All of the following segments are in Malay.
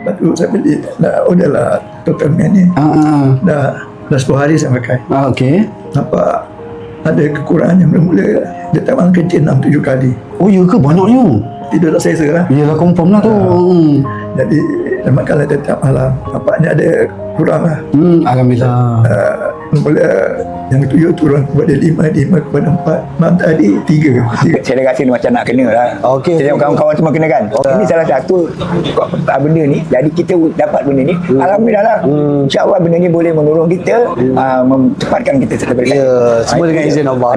Lepas tu saya beli, order lah Total Man ni. Dah 10 hari saya pakai. Okey. Nampak ada kekurangan yang mula-mula dia tak makan kencing 6-7 kali. Oh ya ke, banyaknya? Tidur tak selesa lah. Yelah, confirm lah tu. Jadi dia makanlah tiap malam. Nampaknya ada kurang lah. Alhamdulillah. Mula yang 7 turun kepada 5 kepada 4. Malam tadi 3. Saya rasa ni macam nak kena lah. Okey. Saya tengok kawan-kawan semua kena kan. Ini salah satu benda ni. Jadi kita dapat benda ni. Alhamdulillah lah. InsyaAllah benda ni boleh menolong kita, memcepatkan kita daripada Ya, semua dengan izin Allah.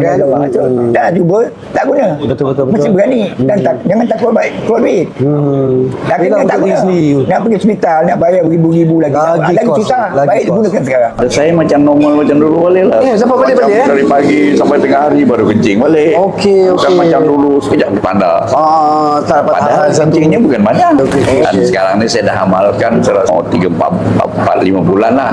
Dah cuba, tak guna. Betul. Mesti berani. Dan jangan takut keluar duit. Dah kena tak guna. Nak pergi hospital, nak bayar beribu-ribu lagi. Lagi susah. Baik gunakan sekarang. Saya macam normal macam dulu balik lah. Sampai balik ya? Dari pagi sampai tengah hari baru kencing balik. Okey. Bukan macam dulu sekejap bertanda. Tak dapat Padahal kencingnya bukan badan. Dan sekarang ni saya dah amalkan 3-4-5 bulan lah.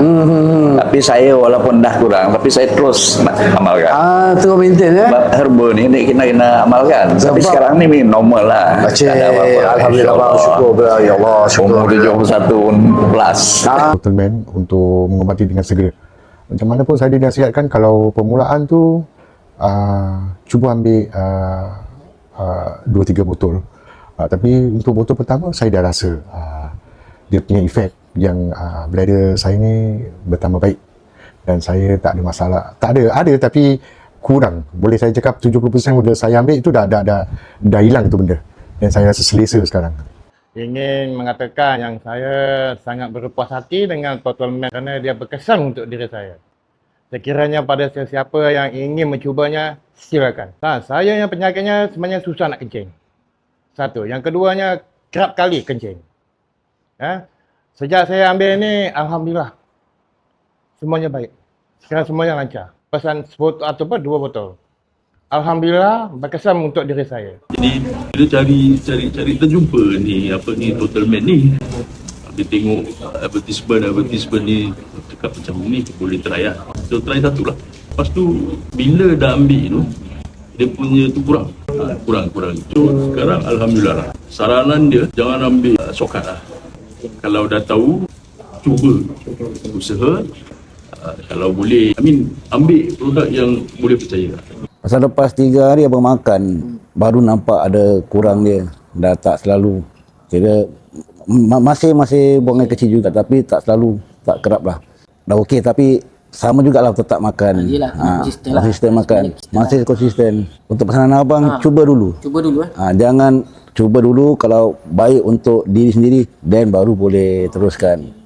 Tapi saya walaupun dah kurang, tapi saya terus nak amalkan. Terus maintain ya? Sebab herba ni kena amalkan. Tapi sekarang ni normal lah. Tak ada apa-apa. Alhamdulillah, syukur ya Allah. Umur 71 plus. Total Man untuk mengobati dengan segera. Macam mana pun saya dinasihatkan kalau permulaan tu cuba ambil 2-3 botol. Tapi untuk botol pertama saya dah rasa dia punya efek yang bladder saya ni bertambah baik dan saya tak ada masalah. Tak ada tapi kurang. Boleh saya cakap 70% benda saya ambil itu dah hilang tu benda. Dan saya rasa selesa sekarang. Ingin mengatakan yang saya sangat berpuas hati dengan Total Man kerana dia berkesan untuk diri saya. Sekiranya pada sesiapa yang ingin mencubanya, silakan. Saya yang penyakitnya sebenarnya susah nak kencing. Satu. Yang keduanya, kerap kali kencing. Sejak saya ambil ni, Alhamdulillah. Semuanya baik. Sekarang semuanya lancar. Pesan sebotol ataupun 2 botol. Alhamdulillah berkesan untuk diri saya. Jadi kita cari terjumpa ni Total Man ni. Habis tengok advertisement ni cakap macam ni boleh try lah. So try satu lah. Lepas tu bila dah ambil tu dia punya tu kurang. So sekarang Alhamdulillah lah. Saranan dia jangan ambil shortcut lah. Kalau dah tahu cuba usaha. Kalau boleh ambil produk yang boleh percaya. Pasal lepas 3 hari abang makan, baru nampak ada kurang dia. Dah tak selalu. Kira masih buang air kecil juga, tapi tak selalu, tak kerap lah. Dah okey, tapi sama jugalah tetap makan. Konsisten makan. Masih konsisten. Untuk pesanan abang, cuba dulu. Jangan cuba dulu, kalau baik untuk diri sendiri, then baru boleh teruskan.